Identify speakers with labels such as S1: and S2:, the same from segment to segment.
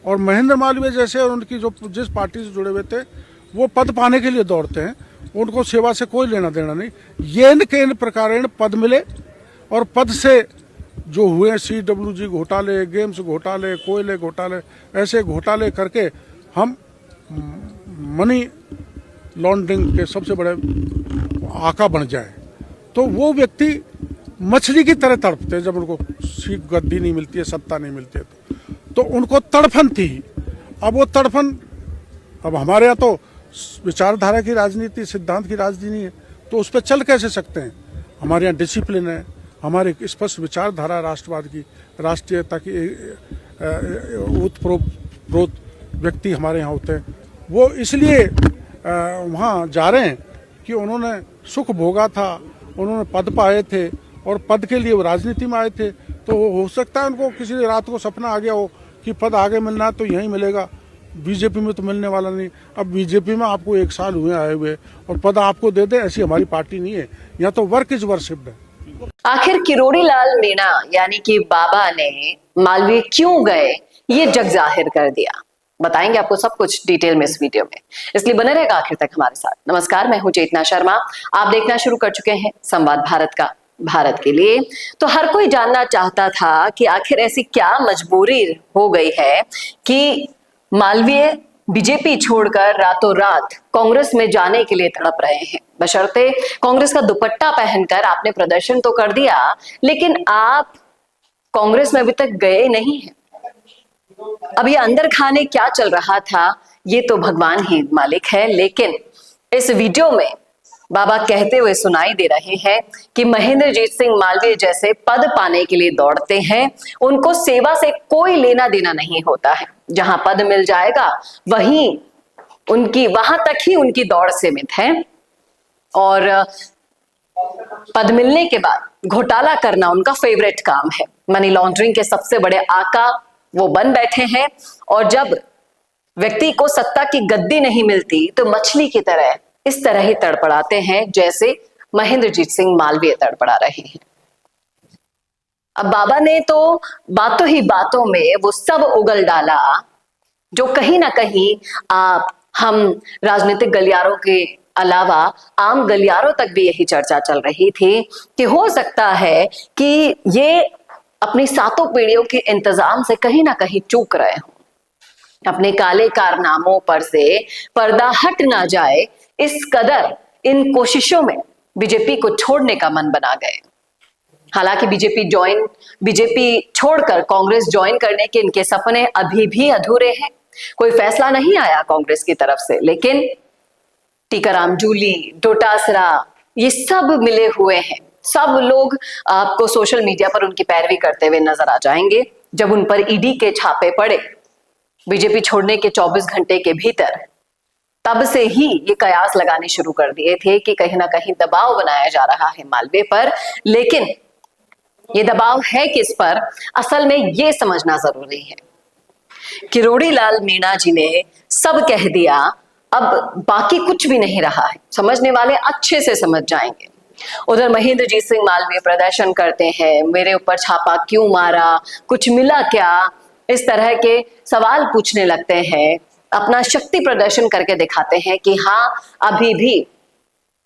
S1: और महेंद्र मालवीय जैसे और उनकी जो जिस पार्टी से जुड़े हुए थे वो पद पाने के लिए दौड़ते हैं, उनको सेवा से कोई लेना देना नहीं। येन केन प्रकारेण पद मिले और पद से जो हुए CWG घोटाले, गेम्स घोटाले, कोयले घोटाले, ऐसे घोटाले करके हम मनी लॉन्ड्रिंग के सबसे बड़े आका बन जाए, तो वो व्यक्ति मछली की तरह तड़पते हैं जब उनको सीट गद्दी नहीं मिलती है, सत्ता नहीं मिलती है तो उनको तड़फन थी। अब वो तड़फन, अब हमारे यहाँ तो विचारधारा की राजनीति, सिद्धांत की राजनीति है, तो उस पर चल कैसे सकते हैं। हमारे यहाँ डिसिप्लिन है, हमारे स्पष्ट विचारधारा राष्ट्रवाद की, राष्ट्रीयता की उत्प्रोत व्यक्ति हमारे यहाँ होते हैं। वो इसलिए वहाँ जा रहे हैं कि उन्होंने सुख भोगा था, उन्होंने पद पाए थे और पद के लिए वो राजनीति में आए थे। तो हो सकता है उनको किसी रात को सपना आ गया हो कि पद आगे मिलना है तो यहीं मिलेगा, बीजेपी में तो मिलने वाला नहीं। अब बीजेपी में आपको 1 साल हुए आए हुए और पद आपको दे दे, ऐसी हमारी पार्टी नहीं है। यहाँ तो वर्क इज वर्शिप है।
S2: आखिर किरोड़ी लाल मीणा यानी कि बाबा ने मालवीय क्यों गए, ये जग जाहिर कर दिया। बताएंगे आपको सब कुछ डिटेल में इस वीडियो में, इसलिए बने रहेगा आखिर तक हमारे साथ। नमस्कार, मैं हूं चेतना शर्मा। आप देखना शुरू कर चुके हैं संवाद भारत का, भारत के लिए। तो हर कोई जानना चाहता था कि आखिर ऐसी क्या मजबूरी हो गई है कि मालवीय बीजेपी छोड़कर रातों रात कांग्रेस में जाने के लिए तड़प रहे हैं। बशर्ते कांग्रेस का दुपट्टा पहनकर आपने प्रदर्शन तो कर दिया, लेकिन आप कांग्रेस में अभी तक गए नहीं हैं। अब ये अंदर खाने क्या चल रहा था ये तो भगवान ही मालिक है, लेकिन इस वीडियो में बाबा कहते हुए सुनाई दे रहे हैं कि महेंद्रजीत सिंह मालवीय जैसे पद पाने के लिए दौड़ते हैं, उनको सेवा से कोई लेना देना नहीं होता है। जहां पद मिल जाएगा वहां तक ही उनकी दौड़ सीमित है और पद मिलने के बाद घोटाला करना उनका फेवरेट काम है। मनी लॉन्ड्रिंग के सबसे बड़े आका वो बन बैठे हैं और जब व्यक्ति को सत्ता की गद्दी नहीं मिलती तो मछली की तरह इस तरह ही तड़पड़ाते हैं जैसे महेंद्रजीत सिंह मालवीय तड़पड़ा रहे हैं। अब बाबा ने तो बातों ही बातों में वो सब उगल डाला जो कहीं ना कहीं हम राजनीतिक गलियारों के अलावा आम गलियारों तक भी यही चर्चा चल रही थी कि हो सकता है कि ये अपनी 7 पीढ़ियों के इंतजाम से कहीं ना कहीं चूक रहे हों, अपने काले कारनामों पर से पर्दा हट ना जाए, इस कदर इन कोशिशों में बीजेपी को छोड़ने का मन बना गए। हालांकि बीजेपी छोड़कर कांग्रेस ज्वाइन करने के इनके सपने अभी भी अधूरे हैं। कोई फैसला नहीं आया कांग्रेस की तरफ से, लेकिन टीकाराम जूली, डोटासरा, ये सब मिले हुए हैं। सब लोग आपको सोशल मीडिया पर उनकी पैरवी करते हुए नजर आ जाएंगे। जब उन पर ईडी के छापे पड़े बीजेपी छोड़ने के 24 घंटे के भीतर, तब से ही ये कयास लगाने शुरू कर दिए थे कि कहीं ना कहीं दबाव बनाया जा रहा है मालवीय पर। लेकिन ये दबाव है किस पर, असल में ये समझना जरूरी है। किरोड़ी लाल मीणा जी ने सब कह दिया, अब बाकी कुछ भी नहीं रहा है। समझने वाले अच्छे से समझ जाएंगे। उधर महेंद्रजीत सिंह मालवीय प्रदर्शन करते हैं, मेरे ऊपर छापा क्यों मारा, कुछ मिला क्या, इस तरह के सवाल पूछने लगते हैं। अपना शक्ति प्रदर्शन करके दिखाते हैं कि हाँ, अभी भी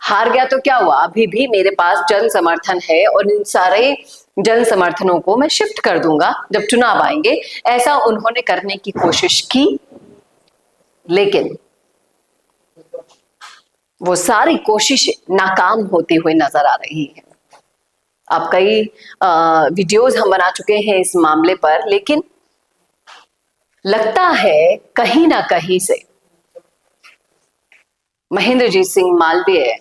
S2: हार गया तो क्या हुआ, अभी भी मेरे पास जन समर्थन है और इन सारे जन समर्थनों को मैं शिफ्ट कर दूंगा जब चुनाव आएंगे। ऐसा उन्होंने करने की कोशिश की, लेकिन वो सारी कोशिशें नाकाम होती हुई नजर आ रही है। अब कई वीडियोस हम बना चुके हैं इस मामले पर, लेकिन लगता है कहीं ना कहीं से महेंद्रजीत सिंह मालवीय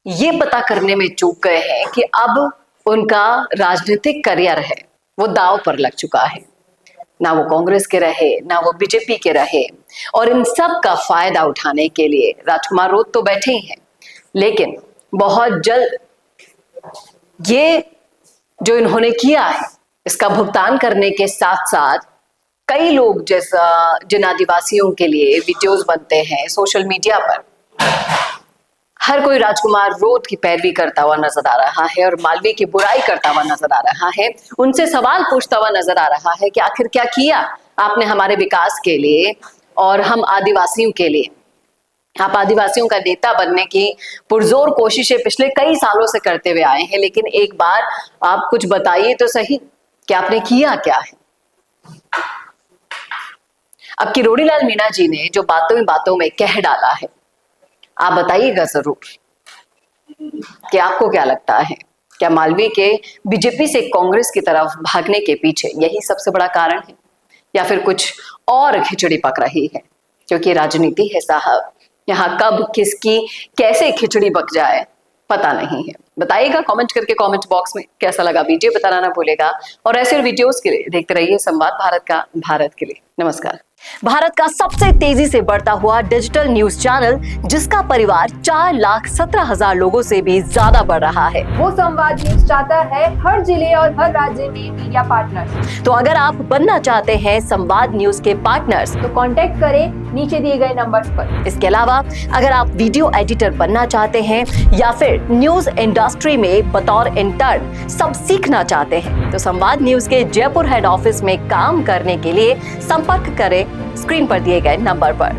S2: ये पता करने में चूक गए हैं कि अब उनका राजनीतिक करियर है वो दांव पर लग चुका है। ना वो कांग्रेस के रहे, ना वो बीजेपी के रहे, और इन सब का फायदा उठाने के लिए राजकुमार रोत तो बैठे ही हैं, लेकिन बहुत जल्द ये जो इन्होंने किया है इसका भुगतान करने के साथ साथ कई लोग जैसा जिन आदिवासियों के लिए वीडियोस बनते हैं सोशल मीडिया पर, हर कोई राजकुमार रोत की पैरवी करता हुआ नजर आ रहा है और मालवीय की बुराई करता हुआ नजर आ रहा है। उनसे सवाल पूछता हुआ नजर आ रहा है कि आखिर क्या किया आपने हमारे विकास के लिए और हम आदिवासियों के लिए, आप आदिवासियों का नेता बनने की पुरजोर कोशिशें पिछले कई सालों से करते हुए आए हैं, लेकिन एक बार आप कुछ बताइए तो सही कि आपने किया क्या है। अब किरोड़ीलाल मीणा जी ने जो बातों ही बातों में कह डाला है, आप बताइएगा जरूर कि आपको क्या लगता है, क्या मालवीय के बीजेपी से कांग्रेस की तरफ भागने के पीछे यही सबसे बड़ा कारण है, या फिर कुछ और खिचड़ी पक रही है? क्योंकि राजनीति है साहब, यहाँ कब किसकी कैसे खिचड़ी पक जाए पता नहीं है। बताइएगा कमेंट करके, कमेंट बॉक्स में कैसा लगा वीडियो बताना ना भूलेगा। और ऐसे वीडियोस के लिए देखते रहिए संवाद भारत का, भारत के लिए। नमस्कार। भारत का सबसे तेजी से बढ़ता हुआ डिजिटल न्यूज चैनल, जिसका परिवार 4,17,000 लोगों से भी ज्यादा बढ़ रहा है,
S3: वो संवाद न्यूज चाहता है हर जिले और हर राज्य में मीडिया पार्टनर्स।
S2: तो अगर आप बनना चाहते हैं संवाद न्यूज के पार्टनर्स,
S3: तो कांटेक्ट करें नीचे दिए गए नंबर्स पर।
S2: इसके अलावा अगर आप वीडियो एडिटर बनना चाहते हैं या फिर न्यूज इंडस्ट्री में बतौर इंटर्न सब सीखना चाहते हैं, तो संवाद न्यूज के जयपुर हेड ऑफिस में काम करने के लिए संपर्क करें स्क्रीन पर दिए गए नंबर पर।